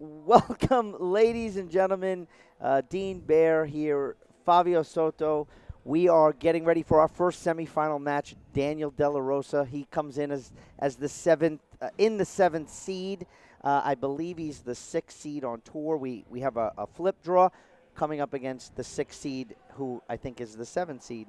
Welcome, ladies and gentlemen. Dean Bear here, Fabio Soto. We are getting ready for our first semifinal match. Daniel De La Rosa. He comes in as the seventh in the seventh seed. I believe he's the sixth seed on tour. We have a flip draw coming up against the sixth seed, who I think is the seventh seed,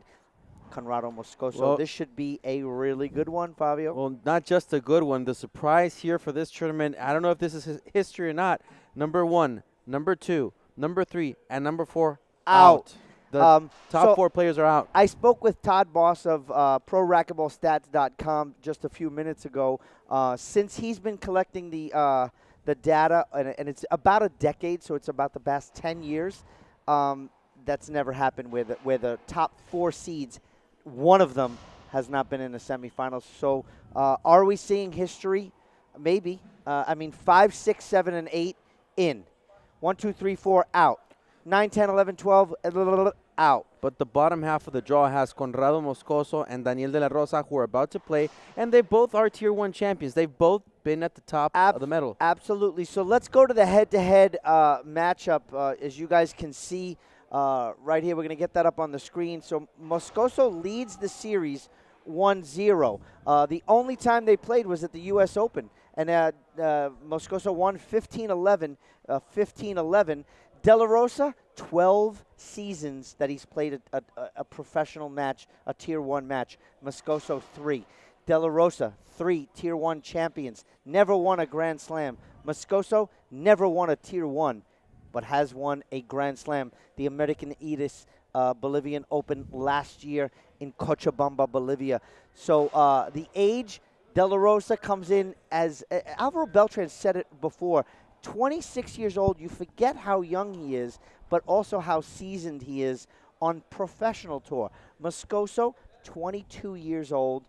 Conrrado Moscoso. Well, This should be a really good one, Fabio. well, not just a good one. The surprise here for this tournament, I don't know if this is history or not. Number 1, number 2, number 3, and number 4 out. The top 4 players are out. I spoke with Todd Boss of ProRacquetballStats.com just a few minutes ago. Since he's been collecting the data, and it's about a decade, so it's about the past 10 years, that's never happened where the top 4 seeds, one of them has not been in the semifinals. So are we seeing history? Maybe. 5, 6, 7, and 8 in. 1, 2, 3, 4 out. 9, 10, 11, 12 out. But the bottom half of the draw has Conrrado Moscoso and Daniel De La Rosa, who are about to play, and they both are Tier 1 champions. They've both been at the top of the medal. Absolutely. So let's go to the head-to-head matchup. As you guys can see right here, we're going to get that up on the screen. So Moscoso leads the series 1-0. The only time they played was at the U.S. Open, and Moscoso won 15-11, 15-11. De La Rosa, 12 seasons that he's played a professional match, a Tier 1 match. Moscoso, 3. De La Rosa, 3 Tier 1 champions. Never won a Grand Slam. Moscoso never won a Tier 1, but has won a Grand Slam. The American Edis Bolivian Open last year in Cochabamba, Bolivia. So the age, De La Rosa comes in as, Alvaro Beltran said it before, 26 years old. You forget how young he is, but also how seasoned he is on professional tour. Moscoso, 22 years old,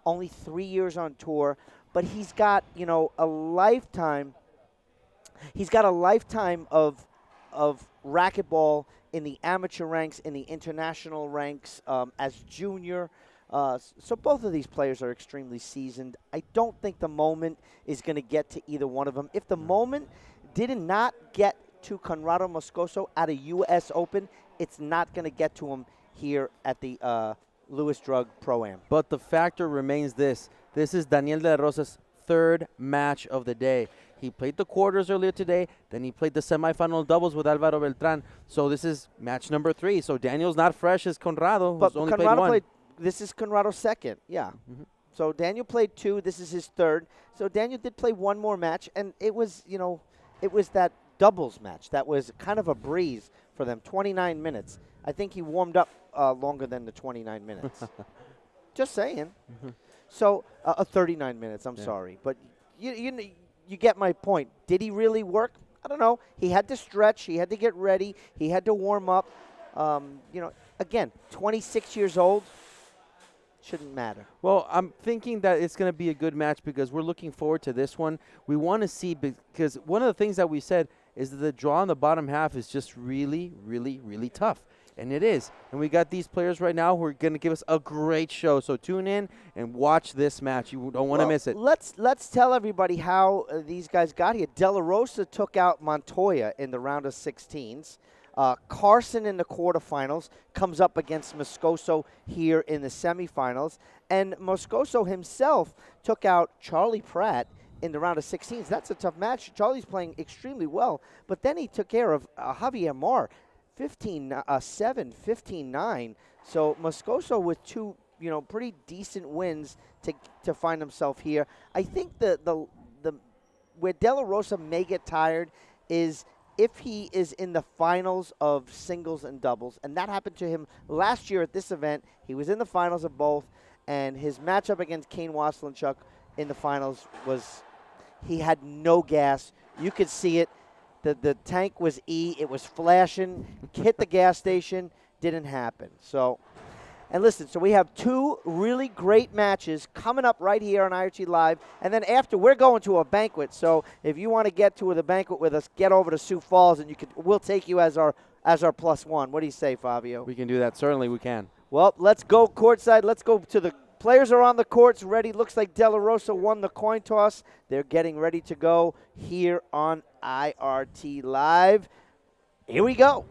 only 3 years on tour, but he's got, a lifetime. He's got a lifetime of racquetball in the amateur ranks, in the international ranks, as junior. So both of these players are extremely seasoned. I don't think the moment is going to get to either one of them. If the moment did not get to Conrrado Moscoso at a U.S. Open, it's not going to get to him here at the Lewis Drug Pro-Am. But the factor remains this. This is Daniel De La Rosa's third match of the day. He played the quarters earlier today, then he played the semifinal doubles with Alvaro Beltran. So this is match number 3. So Daniel's not fresh as Conrrado, who's only played 1. This is Conrado's second, yeah. Mm-hmm. So Daniel played 2. This is his third. So Daniel did play one more match, and it was, it was that doubles match. That was kind of a breeze for them, 29 minutes. I think he warmed up longer than the 29 minutes. Just saying. Mm-hmm. So 39 minutes, I'm sorry. But you get my point. Did he really work? I don't know. He had to stretch. He had to get ready. He had to warm up. Again, 26 years old. Shouldn't matter. Well, I'm thinking that it's going to be a good match because we're looking forward to this one. We want to see, because one of the things that we said is that the draw in the bottom half is just really, really, really tough. And it is. And we got these players right now who are going to give us a great show. So tune in and watch this match. You don't want to miss it. Let's tell everybody how these guys got here. De La Rosa took out Montoya in the round of 16s. Carson in the quarterfinals comes up against Moscoso here in the semifinals. And Moscoso himself took out Charlie Pratt in the round of 16s. That's a tough match. Charlie's playing extremely well. But then he took care of Javier Mar, 15-7, 15-9. So Moscoso with 2, pretty decent wins to find himself here. I think the where De La Rosa may get tired is if he is in the finals of singles and doubles, and that happened to him last year at this event. He was in the finals of both, and his matchup against Kane Waslinchuk in the finals was he had no gas. You could see it. The tank was E. It was flashing. Hit the gas station. Didn't happen. So, and listen, so we have 2 really great matches coming up right here on IRT Live. And then after, we're going to a banquet. So if you want to get to the banquet with us, get over to Sioux Falls, and we'll take you as our +1. What do you say, Fabio? We can do that. Certainly we can. Well, let's go courtside. Let's go to the Players are on the courts ready. Looks like De La Rosa won the coin toss. They're getting ready to go here on IRT Live. Here we go.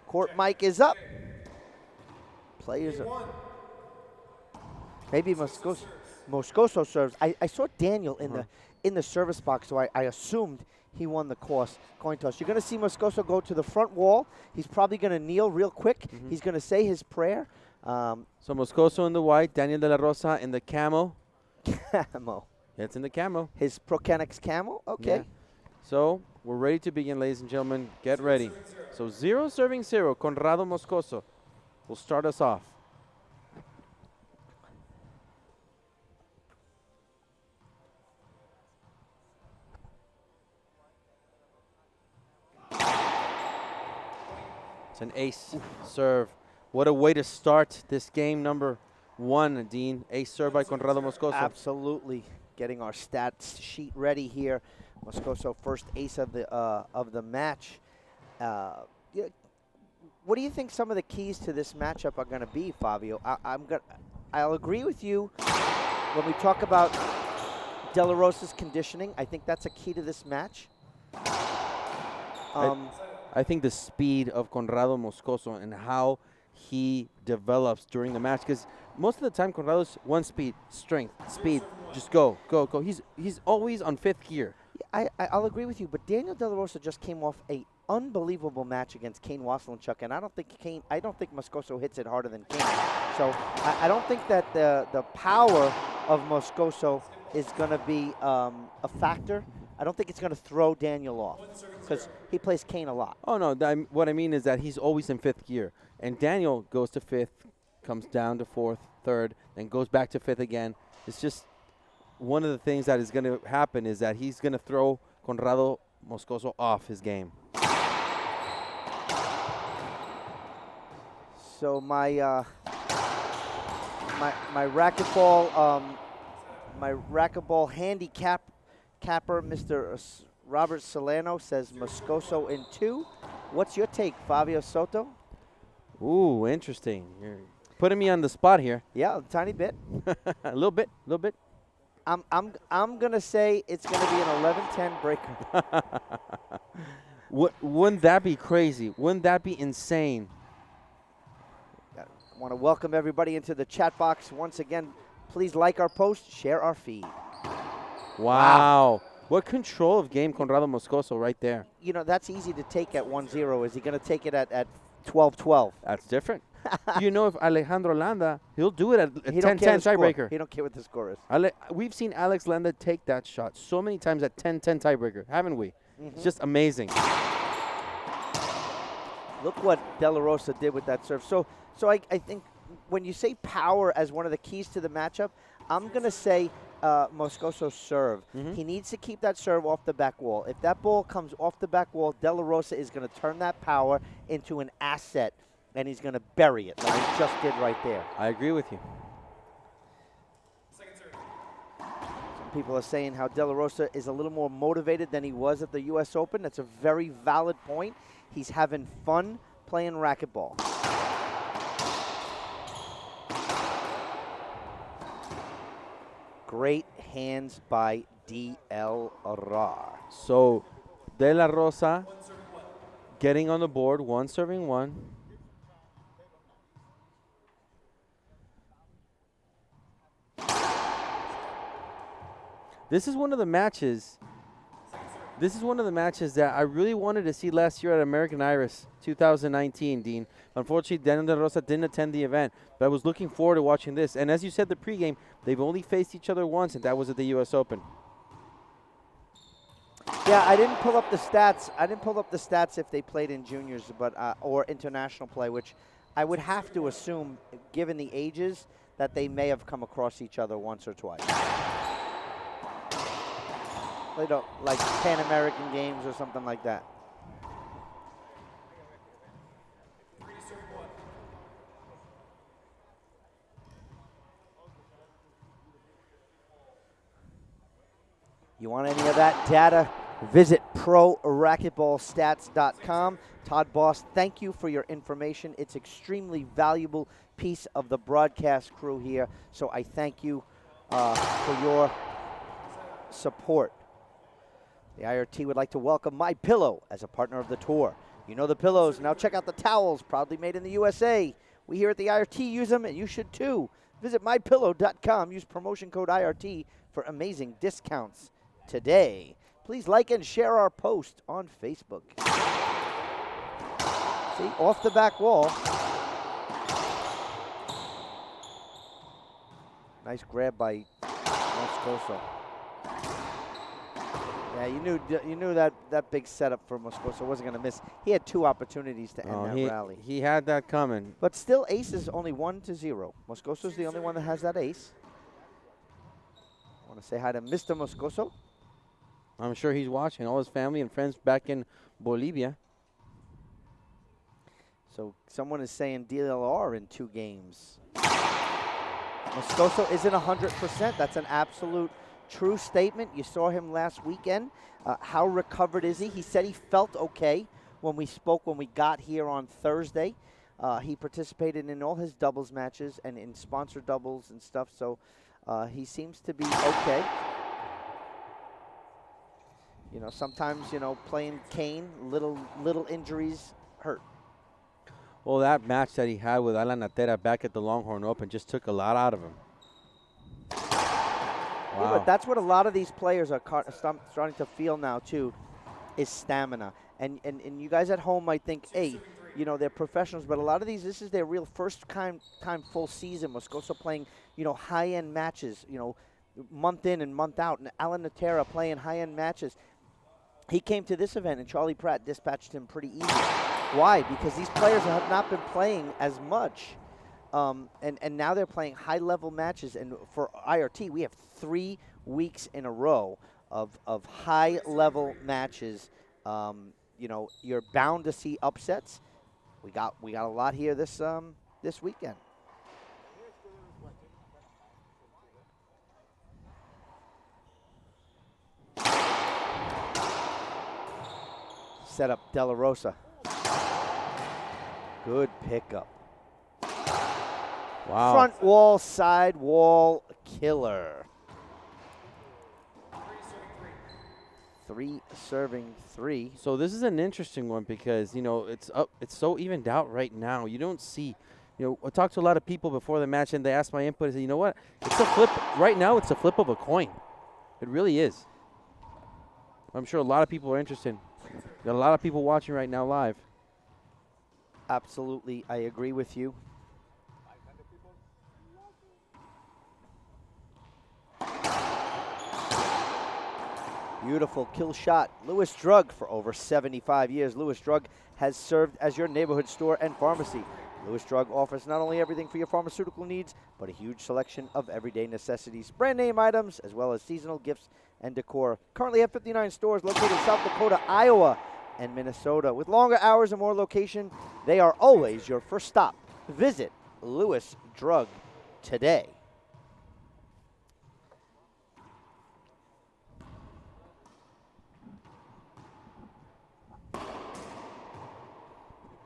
Court mic is up. Players are. Maybe Moscoso serves. I saw Daniel in the service box, so I assumed he won the coin toss. You're going to see Moscoso go to the front wall. He's probably going to kneel real quick. He's going to say his prayer. So Moscoso in the white, Daniel De La Rosa in the camo. Camo. It's in the camo. His Procanix camo? Okay. Yeah. So we're ready to begin, ladies and gentlemen. Get ready. So 0 serving 0. Conrrado Moscoso will start us off. It's an ace serve. What a way to start this game number 1, Dean. Ace serve by Conrrado Moscoso. Absolutely. Getting our stats sheet ready here. Moscoso first ace of the match. What do you think some of the keys to this matchup are going to be, Fabio? I'll agree with you when we talk about De La Rosa's conditioning. I think that's a key to this match. I think the speed of Conrrado Moscoso and how he develops during the match, because most of the time Conrado's one speed, strength, speed, just go. He's always on 5th gear. I'll agree with you, but Daniel De La Rosa just came off a unbelievable match against Kane Wasselenchuk, and I don't think Moscoso hits it harder than Kane. So I don't think that the power of Moscoso is going to be a factor. I don't think it's going to throw Daniel off because he plays Kane a lot. Oh, no. What I mean is that he's always in 5th gear. And Daniel goes to 5th, comes down to 4th, 3rd, then goes back to 5th again. It's just one of the things that is going to happen is that he's going to throw Conrrado Moscoso off his game. So my racquetball capper, Mr. Robert Solano, says Moscoso in 2. What's your take, Fabio Soto? Ooh, interesting. You're putting me on the spot here. Yeah, a tiny bit. a little bit. I'm gonna say it's gonna be an 11-10 breaker. Wouldn't that be crazy? Wouldn't that be insane? I want to welcome everybody into the chat box once again. Please like our post, share our feed. Wow. What control of game Conrrado Moscoso right there. You know, that's easy to take at 1-0. Is he going to take it at 12-12? That's different. You know, if Alejandro Landa, he'll do it at 10-10 tiebreaker. He don't care what the score is. We've seen Alex Landa take that shot so many times at 10-10 tiebreaker, haven't we? It's just amazing. Look what De La Rosa did with that serve. So I think when you say power as one of the keys to the matchup, I'm going to say Moscoso's serve. He needs to keep that serve off the back wall. If that ball comes off the back wall, De La Rosa is going to turn that power into an asset, and he's going to bury it like he just did right there. I agree with you. Some people are saying how De La Rosa is a little more motivated than he was at the U.S. Open. That's a very valid point. He's having fun playing racquetball. Great hands by DLR. So, De La Rosa getting on the board, 1 serving 1. This is one of the matches. This is one of the matches that I really wanted to see last year at American Iris 2019, Dean. Unfortunately, Daniel De La Rosa didn't attend the event, but I was looking forward to watching this. And as you said, the pregame, they've only faced each other once, and that was at the U.S. Open. Yeah, I didn't pull up the stats. I didn't pull up the stats if they played in juniors, but or international play, which I would have to assume, given the ages, that they may have come across each other once or twice. They don't, like Pan American Games or something like that. You want any of that data Visit ProRacquetballStats.com. Todd Boss, thank you for your information. It's extremely valuable piece of the broadcast crew here, so I thank you for your support. The IRT would like to welcome My Pillow as a partner of the tour. You know the pillows. Now check out the towels, proudly made in the USA. We here at the IRT use them, and you should too. Visit mypillow.com. Use promotion code IRT for amazing discounts today. Please like and share our post on Facebook. See, off the back wall. Nice grab by Moscoso. Yeah, you knew that big setup for Moscoso wasn't going to miss. He had 2 opportunities to end that rally. He had that coming. But still, ace is only 1-0. Moscoso's the only one that has that ace. I want to say hi to Mr. Moscoso. I'm sure he's watching. All his family and friends back in Bolivia. So someone is saying DLR in 2 games. Moscoso isn't 100%. That's an absolute true statement. You saw him last weekend. How recovered is he? He said he felt okay when we spoke when we got here on Thursday. He participated in all his doubles matches and in sponsor doubles and stuff. So he seems to be okay. You know, sometimes, you know, playing Kane, little injuries hurt. Well, that match that he had with Alan Natera back at the Longhorn Open just took a lot out of him. Yeah, Wow. but that's what a lot of these players are starting to feel now, too, is stamina. And you guys at home might think, hey, you know, they're professionals, but a lot of these, this is their real first time full season. Moscoso playing, you know, high-end matches, you know, month in and month out. And Alan Natera playing high-end matches. He came to this event, and Charlie Pratt dispatched him pretty easy. Why? Because these players have not been playing as much, and now they're playing high-level matches. And for IRT, we have 3 weeks in a row of high-level matches. You know, you're bound to see upsets. We got a lot here this weekend. Set up De La Rosa. Good pickup. Wow. Front wall, side wall, killer. 3 serving 3. So this is an interesting one because, you know, it's so evened out right now. You don't see, you know, I talked to a lot of people before the match and they asked my input. I said, you know what? It's a flip. Right now it's a flip of a coin. It really is. I'm sure a lot of people are interested. Got a lot of people watching right now live. Absolutely, I agree with you. Beautiful kill shot. Lewis Drug for over 75 years. Lewis Drug has served as your neighborhood store and pharmacy. Lewis Drug offers not only everything for your pharmaceutical needs, but a huge selection of everyday necessities, brand name items, as well as seasonal gifts and decor. Currently have 59 stores located in South Dakota, Iowa, and Minnesota. With longer hours and more location, they are always your first stop. Visit Lewis Drug today.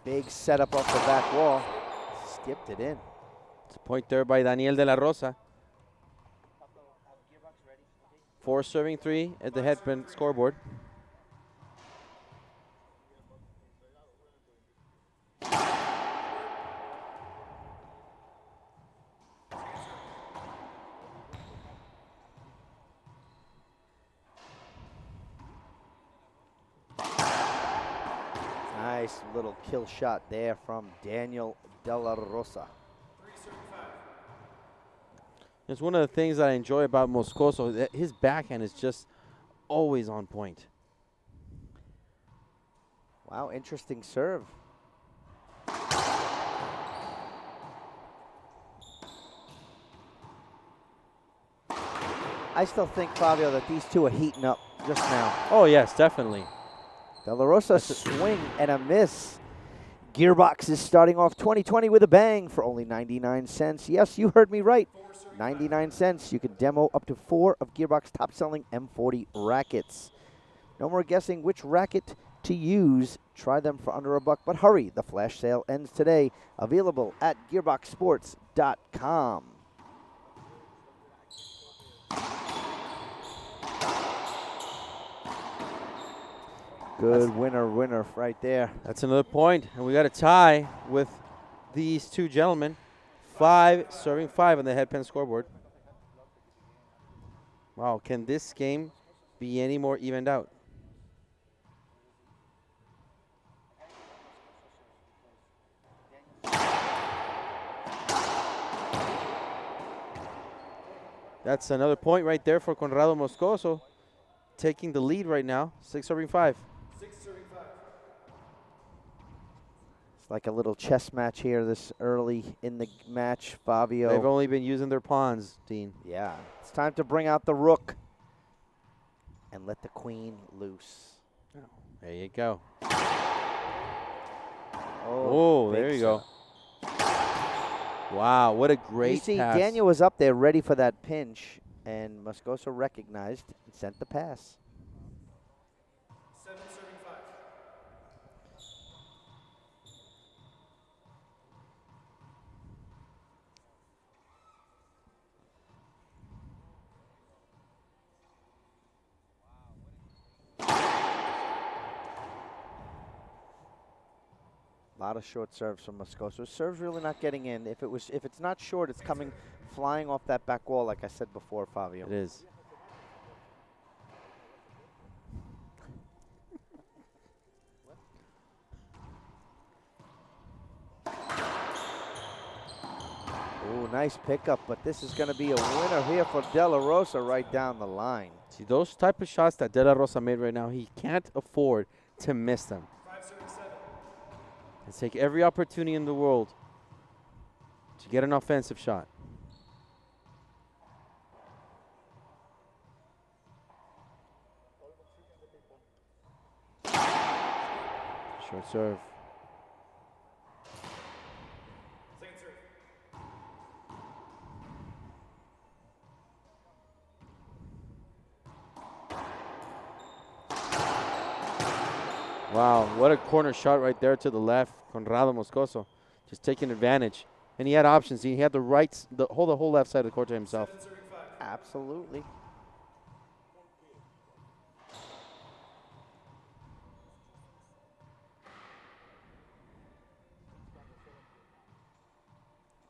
Big setup off the back wall. Skipped it in. It's a point there by Daniel De La Rosa. 4 serving 3 at the headband scoreboard. Nice little kill shot there from Daniel De La Rosa. It's one of the things that I enjoy about Moscoso. That his backhand is just always on point. Wow, interesting serve. I still think, Fabio, that these two are heating up just now. Oh, yes, definitely. De La Rosa swing and a miss. Gearbox is starting off 2020 with a bang for only 99 cents. Yes, you heard me right. 99 cents. You can demo up to 4 of Gearbox top-selling M40 rackets. No more guessing which racket to use. Try them for under $1, but hurry. The flash sale ends today. Available at gearboxsports.com. Good winner right there. That's another point, and we got a tie with these two gentlemen. 5 serving 5 on the headpen scoreboard. Wow, can this game be any more evened out? That's another point right there for Conrrado Moscoso, taking the lead right now. 6 serving 5. It's like a little chess match here this early in the match, Fabio. They've only been using their pawns, Dean. Yeah, it's time to bring out the rook and let the queen loose. Oh, there you go. Oh, there you go. Wow, what a great You see, pass. Daniel was up there ready for that pinch, and Moscoso recognized and sent the pass. 7 serving 5. A lot of short serves from Moscoso. Serve's really not getting in. If it's not short, it's coming flying off that back wall, like I said before, Fabio. It is. Ooh, nice pickup, but this is going to be a winner here for De La Rosa right down the line. See, those type of shots that De La Rosa made right now, he can't afford to miss them. 5 serving 7. And take every opportunity in the world to get an offensive shot. Short serve. Second serve. Wow, what a corner shot right there to the left. Conrrado Moscoso just taking advantage. And he had options. He had the whole left side of the court to himself. 7 serving 5. Absolutely.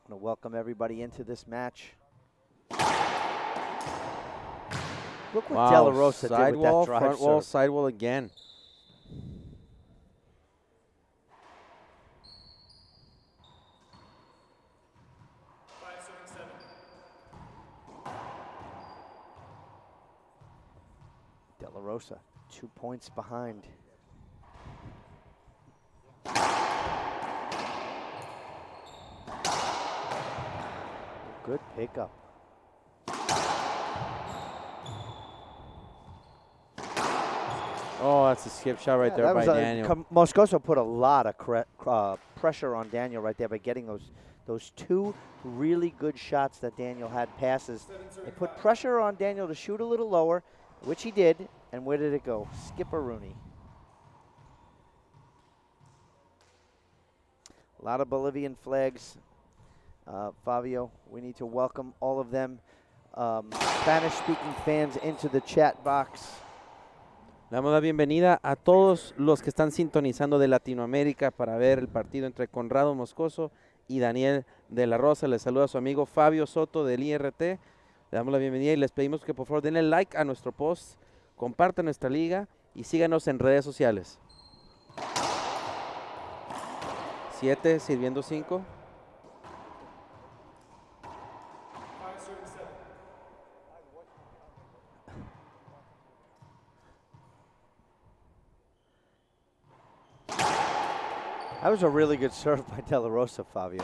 I want to welcome everybody into this match. Look what De La Rosa did with that sidewall, drive front wall, serve. sidewall again. De La Rosa, 2 points behind. Good pickup. Oh, that's a skip shot right there by Daniel. Moscoso put a lot of pressure on Daniel right there by getting those 2 really good shots that Daniel had, passes. They put pressure on Daniel to shoot a little lower, which he did. And where did it go? Skipper-Rooney. A lot of Bolivian flags. Fabio, we need to welcome all of them Spanish-speaking fans into the chat box. Le damos la bienvenida a todos los que están sintonizando de Latinoamérica para ver el partido entre Conrrado Moscoso y Daniel de la Rosa. Les saluda su amigo Fabio Soto del IRT. Le damos la bienvenida y les pedimos que por favor denle like a nuestro post, compartan nuestra liga y síganos en redes sociales. 7 sirviendo 5. 5 serving 7. That was a really good serve by De La Rosa, Fabio.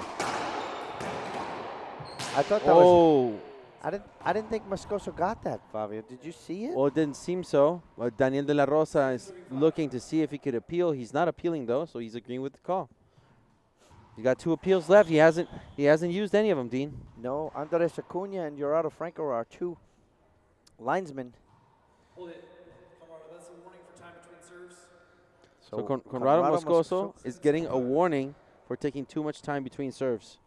I thought that was. I didn't think Moscoso got that, Fabio. Did you see it? Well, it didn't seem so. Daniel de la Rosa is looking to see if he could appeal. He's not appealing though, so he's agreeing with the call. He's got 2 appeals left. He hasn't used any of them, Dean. No, Andres Acuna and Gerardo Franco are 2 linesmen. Hold it. Conrrado, that's a warning for So Conrrado Moscoso is getting a warning for taking too much time between serves.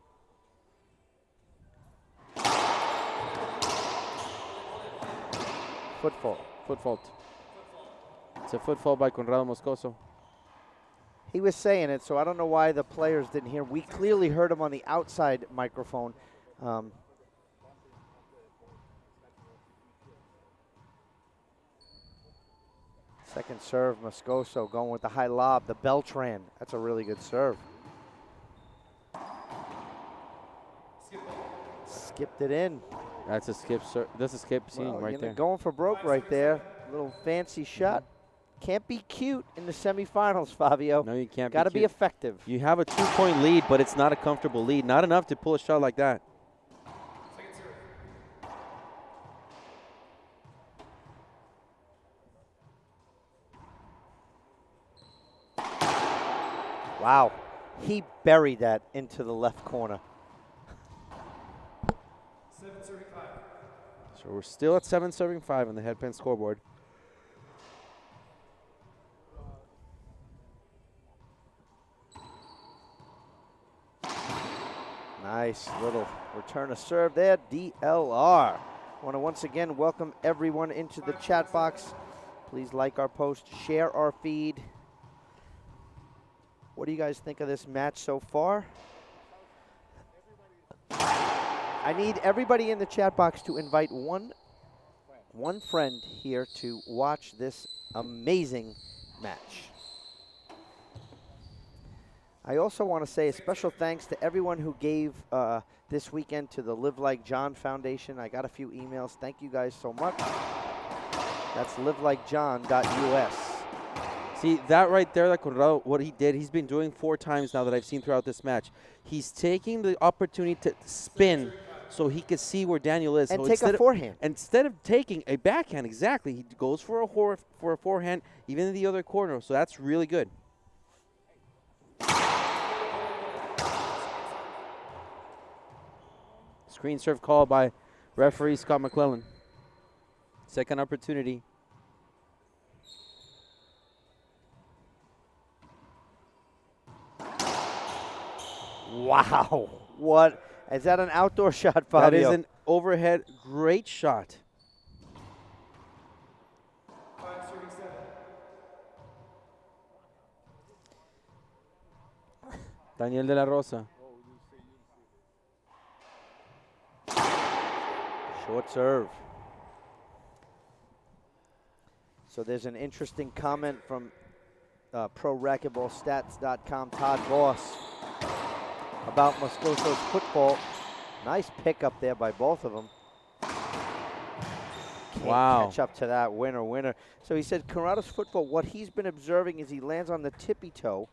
Foot fault. Foot fault. It's a foot fault by Conrrado Moscoso. He was saying it, so I don't know why the players didn't hear. We clearly heard him on the outside microphone. Second serve, Moscoso going with the high lob, the Beltran. That's a really good serve. Skipped it in. That's a skip serve. That's a skip scene Well, right there. Going for broke right there. Little fancy shot. Can't be cute in the semifinals, Fabio. No, you can't. Got to be effective. You have a 2-point lead, but it's not a comfortable lead. Not enough to pull a shot like that. Wow. He buried that into the left corner. 7 serving 5. So we're still at 7 serving 5 on the headpin scoreboard. Nice little return of serve there, DLR. I want to once again welcome everyone into the chat box. Please like our post, share our feed. What do you guys think of this match so far? I need everybody in the chat box to invite one friend here to watch this amazing match. I also want to say a special thanks to everyone who gave this weekend to the Live Like John Foundation. I got a few emails. Thank you guys so much. That's livelikejohn.us. See, that right there, that Conrrado, what he did, he's been doing 4 times now that I've seen throughout this match. He's taking the opportunity to spin so he could see where Daniel is. And so take a forehand. Instead of taking a backhand, exactly, he goes for a forehand, even in the other corner. So that's really good. Screen serve call by referee Scott McClellan. Second opportunity. Wow. What? Is that an outdoor shot, Fabio? That is an overhead great shot. 5 serving 7. Daniel de la Rosa. Short serve. So there's an interesting comment from ProRacquetballStats.com, Todd Voss, about Moscoso's football. Nice pick up there by both of them. Can't catch up to that. Winner. So he said Conrrado's football, what he's been observing is he lands on the tippy toe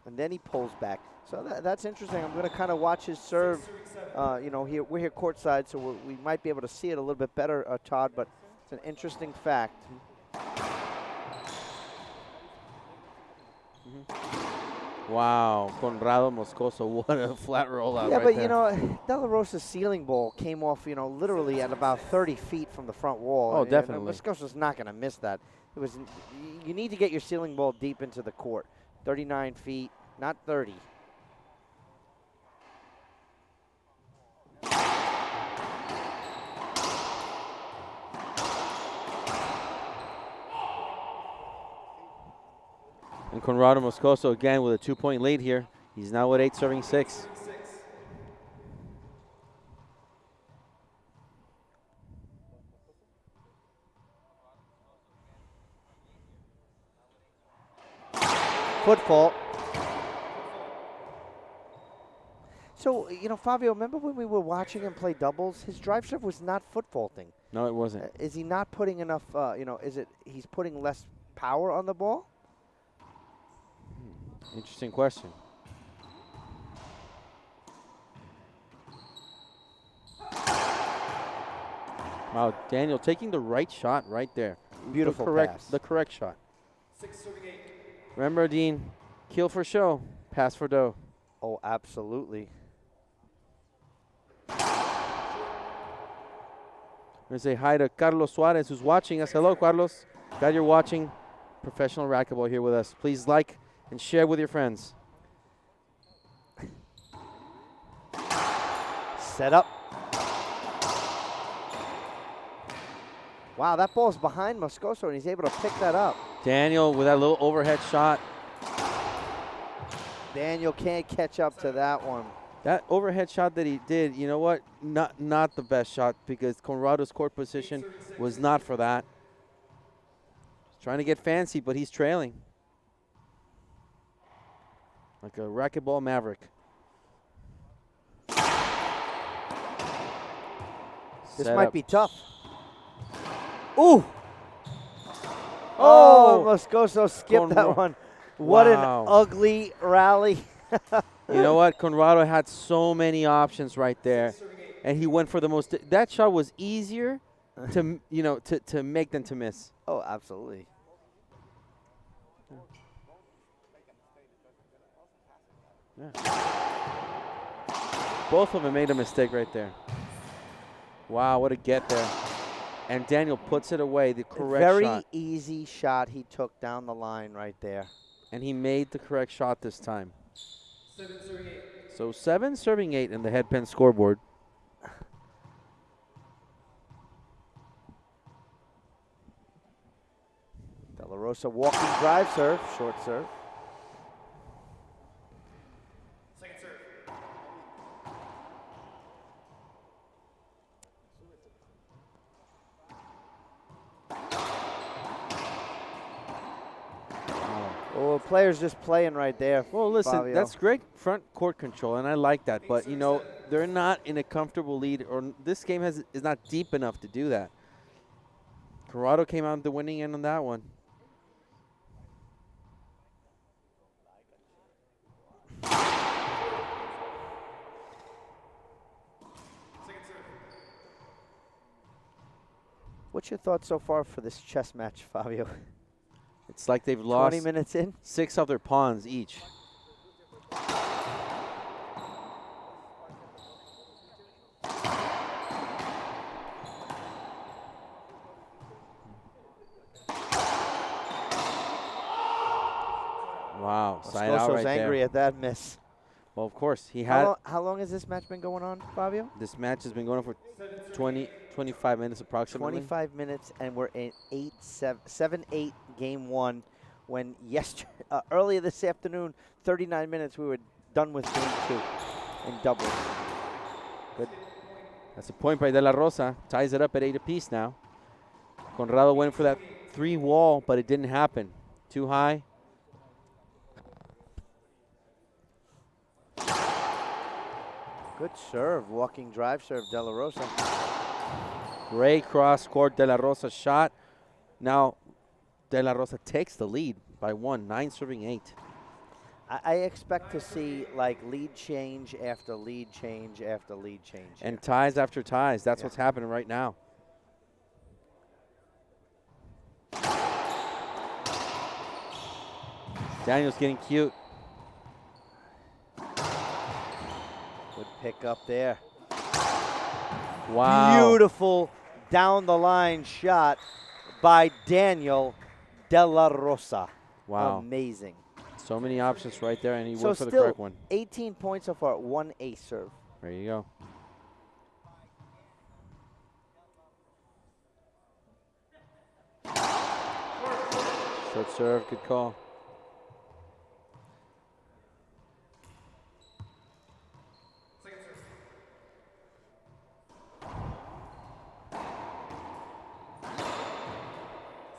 and then he pulls back. So that's interesting. I'm going to kind of watch his serve. We're here courtside, so we might be able to see it a little bit better, Todd, but it's an interesting fact. Wow, Conrrado Moscoso, what a flat rollout. Yeah, right but there. De La Rosa's ceiling ball came off, literally at about 30 feet from the front wall. Oh, definitely. Moscoso's not going to miss that. You need to get your ceiling ball deep into the court. 39 feet, not 30. And Conrrado Moscoso again with a 2-point lead here. He's now at 8 serving 6. Foot fault. So, Fabio, remember when we were watching him play doubles? His drive serve was not foot faulting. No, it wasn't. Is he not putting enough, he's putting less power on the ball? Interesting question. Wow, Daniel taking the right shot right there. Beautiful pass. The correct shot. 6 serving 8. Remember, Dean, kill for show, pass for dough. Oh, absolutely. We're going to say hi to Carlos Suarez, who's watching us. Hello, Carlos. Glad you're watching. professional racquetball here with us. Please like and share with your friends. Set up. Wow, that ball's behind Moscoso, and he's able to pick that up. Daniel with that little overhead shot. Daniel can't catch up to that one. That overhead shot that he did, you know what? Not the best shot because Conrado's court position was not for that. He's trying to get fancy, but he's trailing. Like a racquetball maverick. This Set might up. be tough. Ooh! Oh, Moscoso skipped that one. What an Wow. ugly rally. You know what? Conrado had so many options right there, and he went for the most. That shot was easier to to make than to miss. Oh, absolutely. Yeah. Both of them made a mistake right there. Wow, what a get there. And Daniel puts it away, the correct Very shot. easy shot he took down the line right there. And he made the correct shot this time. 7 serving 8. So 7 serving 8 in the headpen scoreboard. De La Rosa walking drive serve, short serve. Second serve. Oh, player's just playing right there. Well, listen, Fabio. that's great front court control, and I like that. But, you know, they're not in a comfortable lead, or this game is not deep enough to do that. Conrado came out the winning end on that one. What's your thoughts so far for this chess match, Fabio? It's like they've 20 lost minutes in? 6 of their pawns each. Wow, side out Moscoso's right angry there. at that miss. Well, of course, he had How long has this match been going on, Fabio? this match has been going on for 25 minutes approximately. 25 minutes, and we're in 7-8 game one. When earlier this afternoon, 39 minutes, we were done with game 2 in doubles. Good. That's a point by De La Rosa. Ties it up at 8 apiece now. Conrado went for that 3 wall, but it didn't happen. Too high. Good serve, walking drive serve, De La Rosa. Great cross court De La Rosa shot. Now De La Rosa takes the lead by 1, 9 serving 8. I expect to see like lead change after lead change after lead change. And ties after ties. That's Yeah. what's happening right now. Daniel's getting cute. Good pick up there. Wow. Beautiful down the line shot by Daniel De La Rosa. Wow. Amazing. So many options right there, and he So went for the still correct one. 18 points so far, 1 ace serve. There you go. Short serve, good call. Second serve.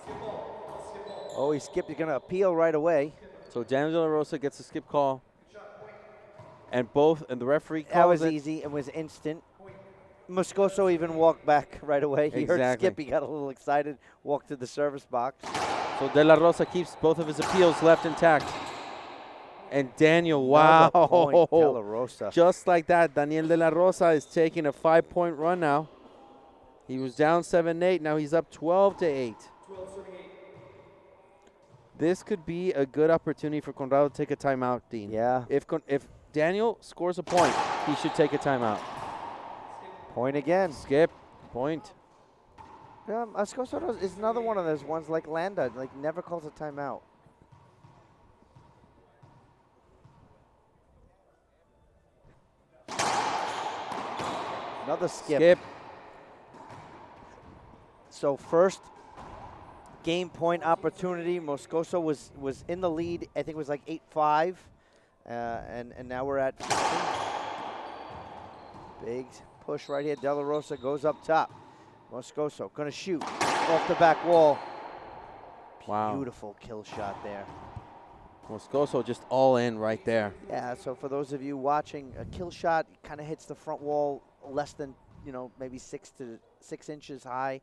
Skip ball. Skip ball. Oh, he skipped. He's going to appeal right away. So Daniel De La Rosa gets a skip call. And the referee That calls was it. easy. It was instant. Moscoso even walked back right away. He heard Exactly. skip. He got a little excited, walked to the service box. So De La Rosa keeps both of his appeals left intact. And Daniel, Another wow. point, De La Rosa. Just like that, Daniel De La Rosa is taking a 5-point run now. He was down 7-8. Now he's up 12-8. 12 serving 8. This could be a good opportunity for Conrado to take a timeout, Dean. Yeah. If Daniel scores a point, he should take a timeout. Point again. Skip, point. Moscoso is another one of those ones like Landa, like never calls a timeout. Another skip. So first game point opportunity. Moscoso was in the lead. I think it was like 8-5, and now we're at 15. Big push right here. De La Rosa goes up top. Moscoso gonna shoot off the back wall. Wow. Beautiful kill shot there. Moscoso just all in right there. Yeah, so for those of you watching, a kill shot kind of hits the front wall less than, maybe 6 inches high.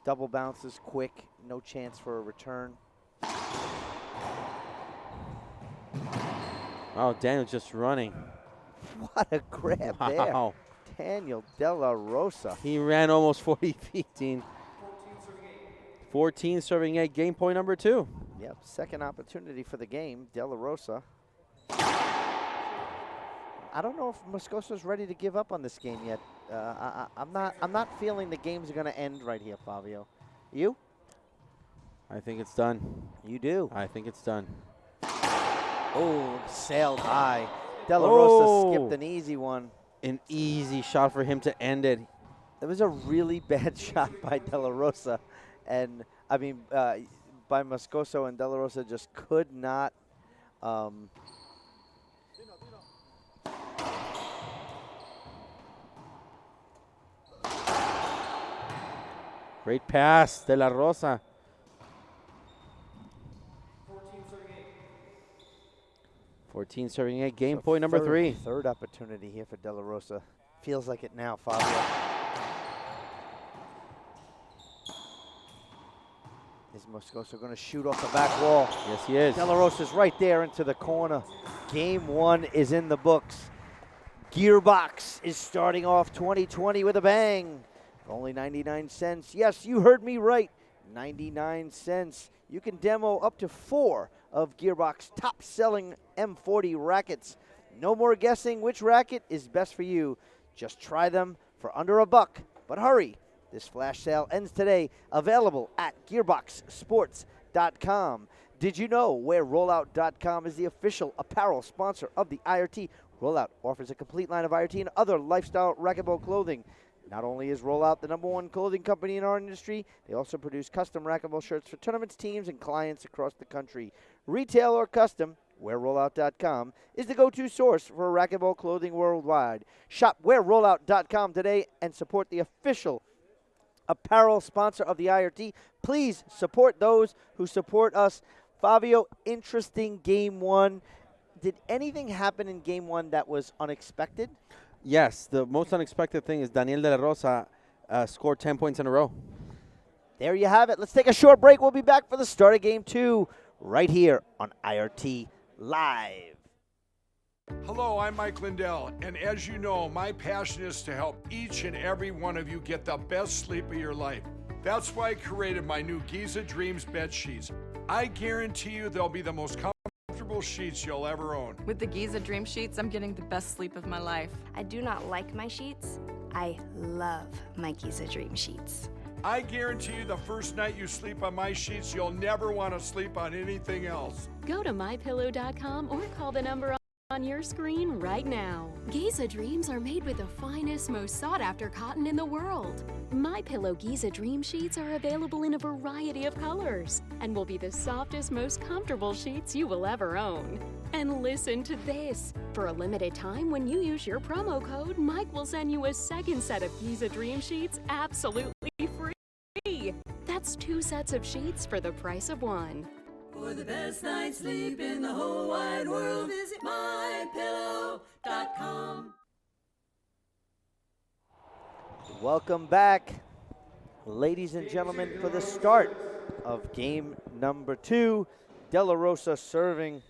Double bounces quick, no chance for a return. Oh, Daniel's just running. What a grab there. Wow. Daniel De La Rosa. He ran almost 40 feet, Dean. 14 serving 8, game point number 2. Yep, second opportunity for the game, De La Rosa. I don't know if Moscoso's ready to give up on this game yet. I'm not feeling the game's going to end right here, Fabio. You? I think it's done. You do. I think it's done. Oh, sailed high. De La Rosa skipped an easy one. An easy shot for him to end it. It was a really bad shot by De La Rosa. And, by Moscoso, and De La Rosa just could not. Great pass, De La Rosa. 14 serving 8, game point number 3. Third opportunity here for De La Rosa. Feels like it now, Fabio. Is Moscoso going to shoot off the back wall? Yes, he is. De La Rosa's right there into the corner. Game 1 is in the books. Gearbox is starting off 2020 with a bang. For only 99 cents. Yes, you heard me right. 99 cents. You can demo up to 4 of Gearbox top-selling M40 rackets. No more guessing which racket is best for you. Just try them for under $1. But hurry, this flash sale ends today. Available at gearboxsports.com. Did you know where Rollout.com is the official apparel sponsor of the IRT? Rollout offers a complete line of IRT and other lifestyle racquetball clothing. Not only is Rollout the #1 clothing company in our industry, they also produce custom racquetball shirts for tournaments, teams, and clients across the country. Retail or custom, WearRollout.com is the go-to source for racquetball clothing worldwide. Shop WearRollout.com today and support the official apparel sponsor of the IRT. Please support those who support us. Fabio, interesting game 1. Did anything happen in game 1 that was unexpected? Yes, the most unexpected thing is Daniel De La Rosa scored 10 points in a row. There you have it. Let's take a short break. We'll be back for the start of game 2 right here on IRT Live. Hello, I'm Mike Lindell, and as you know, my passion is to help each and every one of you get the best sleep of your life. That's why I created my new Giza Dreams bed sheets. I guarantee you they'll be the most comfortable sheets you'll ever own. With the Giza Dream Sheets, I'm getting the best sleep of my life. I do not like my sheets. I love my Giza Dream Sheets. I guarantee you the first night you sleep on my sheets, you'll never want to sleep on anything else. Go to mypillow.com or call the number on your screen right now. Giza Dreams are made with the finest, most sought-after cotton in the world. MyPillow Giza Dream Sheets are available in a variety of colors and will be the softest, most comfortable sheets you will ever own. And listen to this. For a limited time, when you use your promo code, Mike will send you a second set of Giza Dream Sheets absolutely free. That's 2 sets of sheets for the price of 1. For the best night's sleep in the whole wide world, visit mypillow.com. Welcome back, ladies and gentlemen, for the start of game number 2. De La Rosa serving.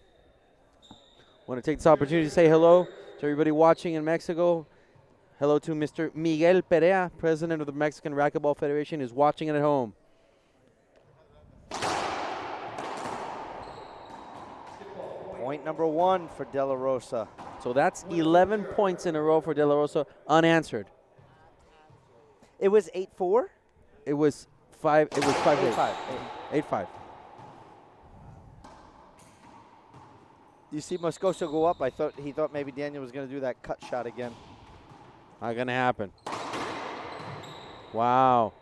Want to take this opportunity to say hello to everybody watching in Mexico. Hello to Mr. Miguel Perea, president of the Mexican Racquetball Federation, who's watching it at home. Point number 1 for De La Rosa. So that's 11 points in a row for De La Rosa, unanswered. It was 8-4? It was 5. It was 5-8. 8-5. 8-5. You see Moscoso go up. He thought maybe Daniel was going to do that cut shot again. Not gonna happen. Wow.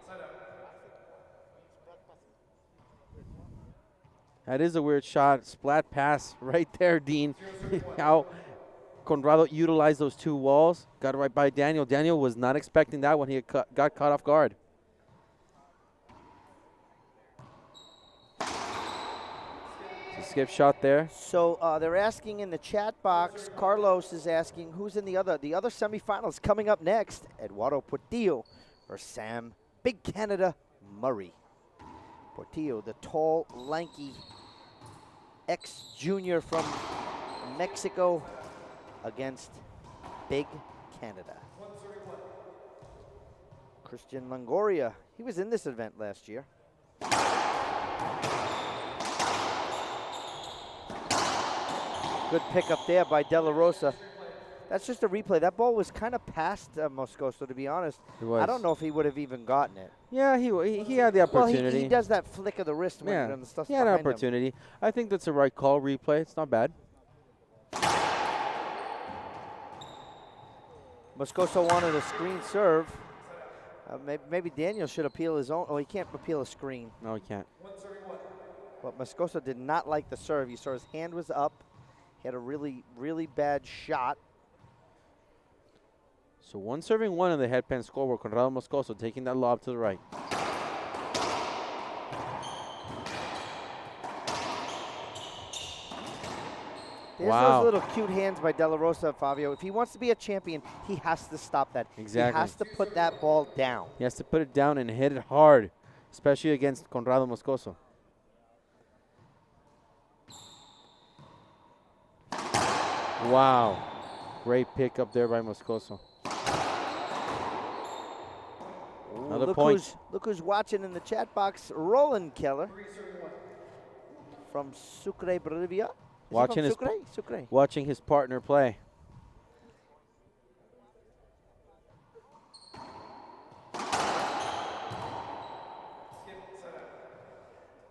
That is a weird shot. Splat pass right there, Dean. How Conrrado utilized those two walls. Got it right by Daniel. Daniel was not expecting that when he got caught off guard. Skip shot there. So they're asking in the chat box. Carlos is asking who's in the other semifinals coming up next. Eduardo Portillo or Sam Big Canada Murray. Portillo, the tall, lanky ex-junior from Mexico, against Big Canada. Christian Longoria, he was in this event last year. Good pick up there by De La Rosa. That's just a replay. That ball was kind of past Moscoso, to be honest. It was. I don't know if he would have even gotten it. Yeah, he had the opportunity. Well, he does that flick of the wrist when Yeah, the stuff's he had an behind him. opportunity. I think that's a right call. Replay. It's not bad. Moscoso wanted a screen serve. Maybe Daniel should appeal his own. Oh, he can't appeal a screen. No, he can't. But Moscoso did not like the serve. You saw his hand was up. He had a really, really bad shot. So 1-1 in the headpan scoreboard. Conrrado Moscoso taking that lob to the right. There's Wow. those little cute hands by De La Rosa, Fabio. If he wants to be a champion, he has to stop that. Exactly. He has to put that ball down. He has to put it down and hit it hard, especially against Conrrado Moscoso. Wow. Great pick up there by Moscoso. Another point. Look who's watching in the chat box. Roland Keller from Sucre, Bolivia. Is he Watching from Sucre? Watching his partner play. A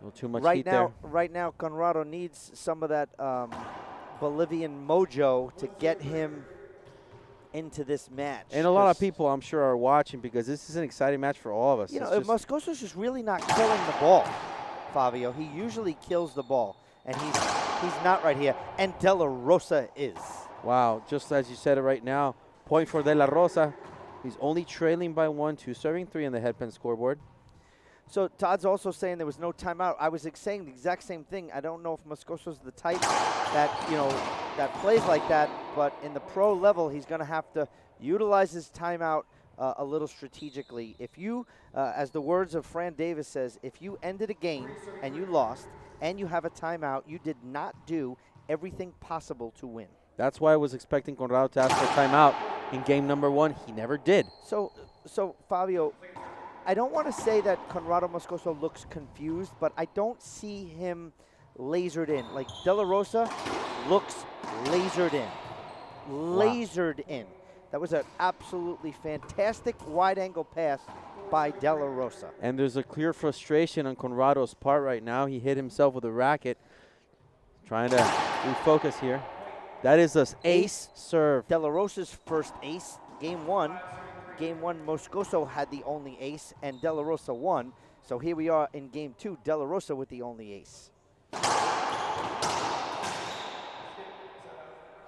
little too much heat there. Right now, Conrrado needs some of that Bolivian mojo to get him into this match. And a lot of people, I'm sure, are watching because this is an exciting match for all of us. You It's know, just- Moscoso's just really not killing the ball, Fabio. He usually kills the ball, and he's not right here. And De La Rosa is. Wow, just as you said it right now, point for De La Rosa. He's only trailing by 1, 2, serving 3 on the headpin scoreboard. So Todd's also saying there was no timeout. I was saying the exact same thing. I don't know if Moscoso's the type that, that plays like that, but in the pro level, he's going to have to utilize his timeout a little strategically. If you, as the words of Fran Davis says, if you ended a game and you lost and you have a timeout, you did not do everything possible to win. That's why I was expecting Conrrado to ask for a timeout in game number 1. He never did. So Fabio, I don't want to say that Conrrado Moscoso looks confused, but I don't see him lasered in. Like De La Rosa looks lasered in. Lasered in. That was an absolutely fantastic wide-angle pass by De La Rosa. And there's a clear frustration on Conrado's part right now. He hit himself with a racket. Trying to refocus here. That is an ace serve. De La Rosa's first ace, game 1. Game 1, Moscoso had the only ace, and De La Rosa won. So here we are in game 2, De La Rosa with the only ace.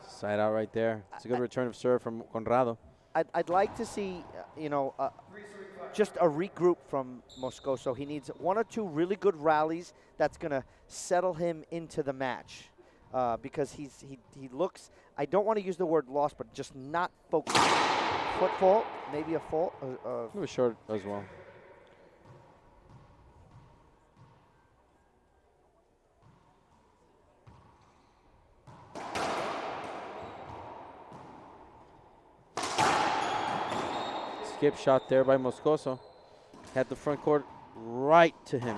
Side out right there. It's a good return of serve from Conrrado. I'd like to see, just a regroup from Moscoso. He needs 1 or 2 really good rallies that's going to settle him into the match. Because he looks, I don't want to use the word lost, but just not focused. Foot fault, maybe a fault. It was short as well. Skip shot there by Moscoso. Had the front court right to him.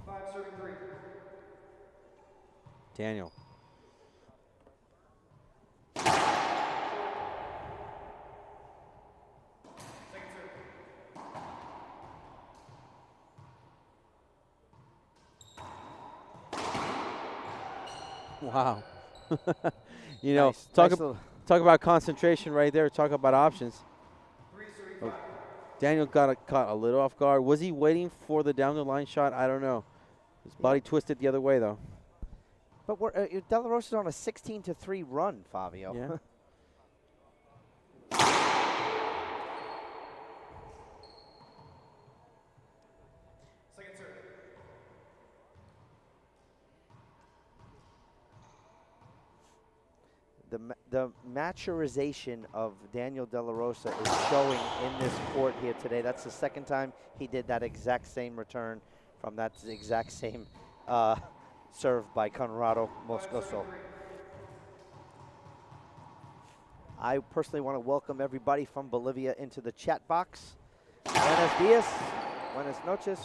5 serving 3. Daniel. Wow. You know, Nice. Nice little- talk about concentration right there. Talk about options. Oh, Daniel caught a little off guard. Was he waiting for the down the line shot? I don't know. His body twisted the other way though. But we're De La Rosa's on a 16-3 run, Fabio. Yeah. Second serve. The maturization of Daniel De La Rosa is showing in this court here today. That's the second time he did that exact same return from that exact same serve by Conrrado Moscoso. I personally want to welcome everybody from Bolivia into the chat box. Buenos dias, buenas noches,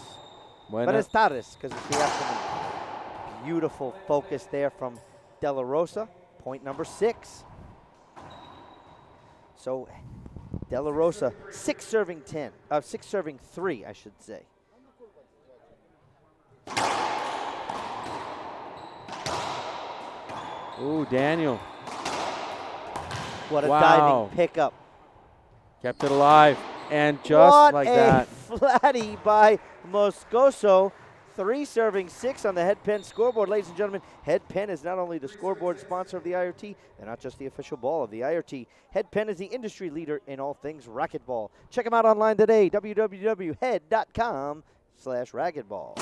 buenas tardes, because it's the afternoon. Beautiful focus there from De La Rosa. Point number 6. So De La Rosa, 6 serving 3, I should say. Ooh, Daniel. What a Wow. diving pickup. Kept it alive. And just What like a that. flatty by Moscoso. 3 serving 6 on the Head Pen scoreboard, ladies and gentlemen. Head Pen is not only the scoreboard sponsor of the IRT, they're not just the official ball of the IRT. Head Pen is the industry leader in all things racquetball. Check them out online today, www.head.com/racquetball.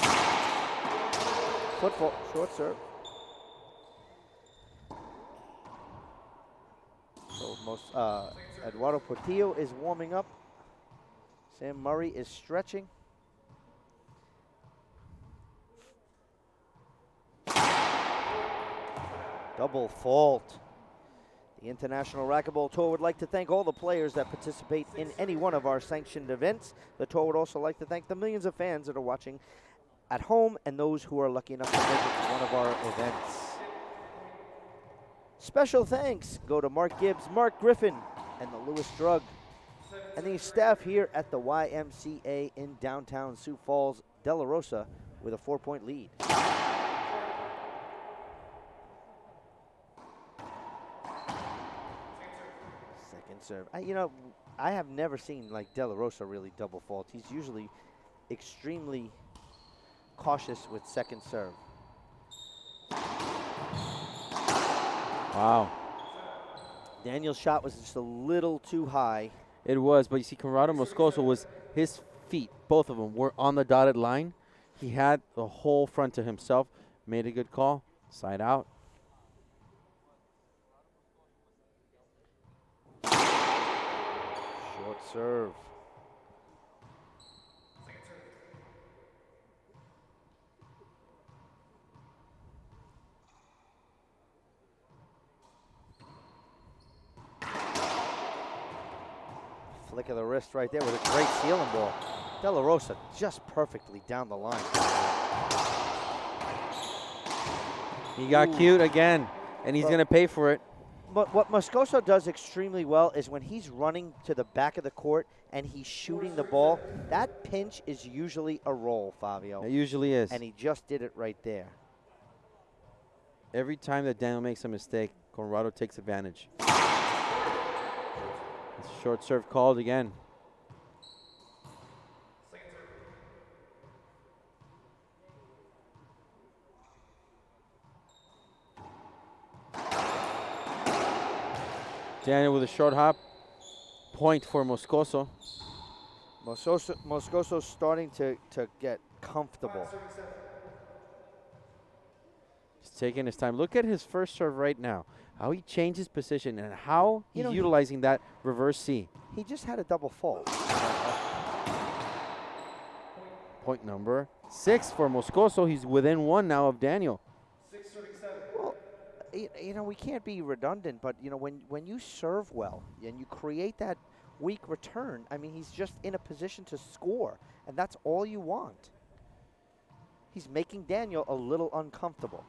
Football, short serve. So Eduardo Portillo is warming up. Sam Murray is stretching. Double fault. The International Racquetball Tour would like to thank all the players that participate in any one of our sanctioned events. The tour would also like to thank the millions of fans that are watching at home and those who are lucky enough to make it to one of our events. Special thanks go to Mark Gibbs, Mark Griffin, and the Lewis Drug, and the staff here at the YMCA in downtown Sioux Falls. De La Rosa with a 4-point lead. Second serve. I have never seen like De La Rosa really double fault. He's usually extremely cautious with second serve. Wow. Daniel's shot was just a little too high. It was, but you see, Conrrado Moscoso was, his feet, both of them, were on the dotted line. He had the whole front to himself. Made a good call. Side out. Short serve. Flick of the wrist right there with a great ceiling ball. De La Rosa just perfectly down the line. He got cute again, and he's going to pay for it. But what Moscoso does extremely well is when he's running to the back of the court and he's shooting the ball, that pinch is usually a roll, Fabio. It usually is. And he just did it right there. Every time that Daniel makes a mistake, Conrrado takes advantage. Short serve called again. Daniel with a short hop. Point for Moscoso. Moscoso's starting to get comfortable. He's taking his time. Look at his first serve right now. How he changed his position and how he's utilizing that reverse C. He just had a double fault. Point number 6 for Moscoso. He's within 1 now of Daniel. Well, we can't be redundant, but when you serve well and you create that weak return, I mean, he's just in a position to score, and that's all you want. He's making Daniel a little uncomfortable.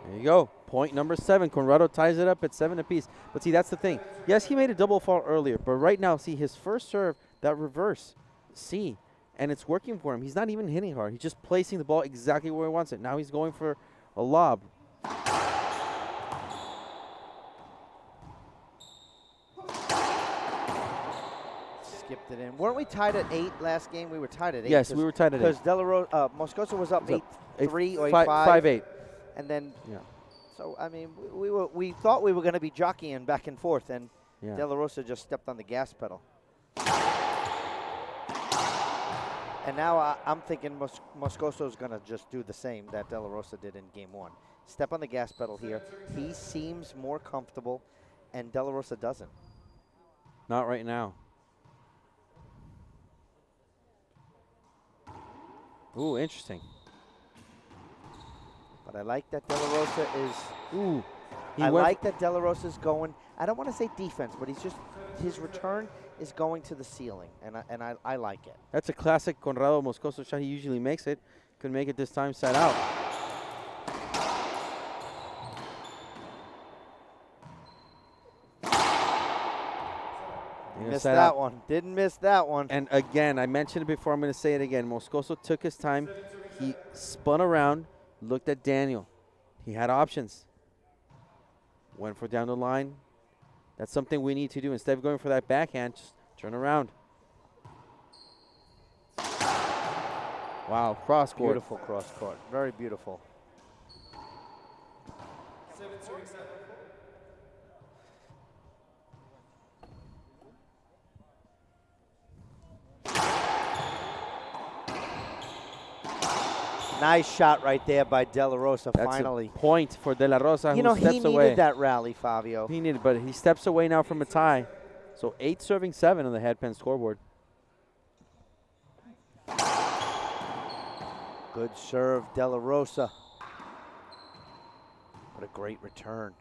There you go. Point number 7. Conrrado ties it up at 7 apiece. But see, that's the thing. Yes, he made a double fault earlier, but right now, see, his first serve, that reverse C, and it's working for him. He's not even hitting hard. He's just placing the ball exactly where he wants it. Now he's going for a lob. Skipped it in. Weren't we tied at 8 last game? We were tied at 8. Yes, we were tied at 8. Because Moscoso was up 8-3 or 5, 8-5. 5-8. And then, Yeah. so, I mean, we thought we were going to be jockeying back and forth, and Yeah. De La Rosa just stepped on the gas pedal. And now I'm thinking Moscoso's going to just do the same that De La Rosa did in game 1. Step on the gas pedal here. He seems more comfortable, and De La Rosa doesn't. Not right now. Ooh, interesting. But I like that De La Rosa is. Ooh. I like that De La Rosa's going. I don't want to say defense, but his return is going to the ceiling, and I like it. That's a classic Conrrado Moscoso shot. He usually makes it. Couldn't make it this time. Side out. Missed that one. Didn't miss that one. And again, I mentioned it before. I'm going to say it again. Moscoso took his time. He spun around, looked at Daniel. He had options. Went for down the line. That's something we need to do. Instead of going for that backhand, just turn around. Wow, cross court. Beautiful cross court. Very beautiful. 7 serving 7. Nice shot right there by De La Rosa. That's finally, a point for De La Rosa. you know, who he steps away. needed that rally, Fabio. He needed, but he steps away now from a tie. So 8 serving 7 on the headpen scoreboard. Good serve, De La Rosa. What a great return.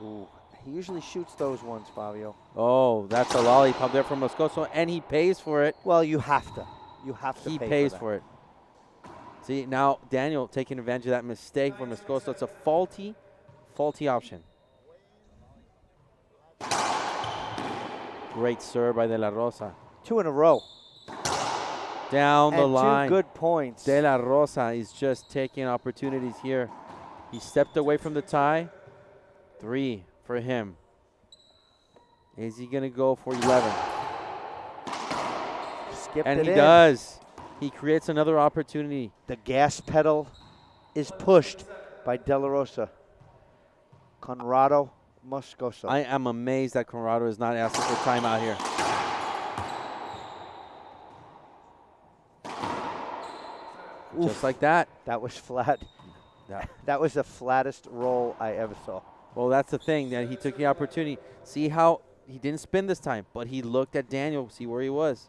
Ooh, he usually shoots those ones, Fabio. Oh, that's a lollipop there from Moscoso, and he pays for it. Well, you have to. You have to. He pay pays for, for it. See, now Daniel taking advantage of that mistake from Moscoso. It's a faulty option. Great serve by De La Rosa. 2 in a row. Down the And line. 2 good points. De La Rosa is just taking opportunities here. He stepped away from the tie. 3 for him. Is he going to go for 11? Skipped And it he in. does. He creates another opportunity. The gas pedal is pushed by De La Rosa. Conrrado Moscoso. I am amazed that Conrrado is not asking for timeout here. Oof. Just like that. That was flat. Yeah. That was the flattest roll I ever saw. Well, that's the thing, that he took the opportunity. See how he didn't spin this time, but he looked at Daniel, see where he was.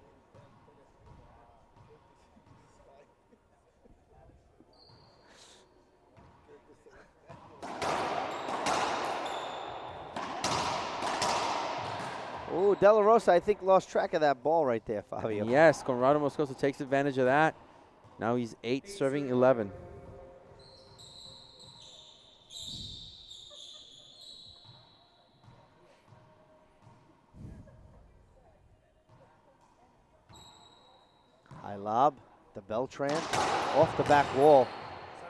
Oh, De La Rosa, I think, lost track of that ball right there, Fabio. Yes, Conrrado Moscoso takes advantage of that. Now he's 8 serving 11. High lob, the Beltran, off the back wall.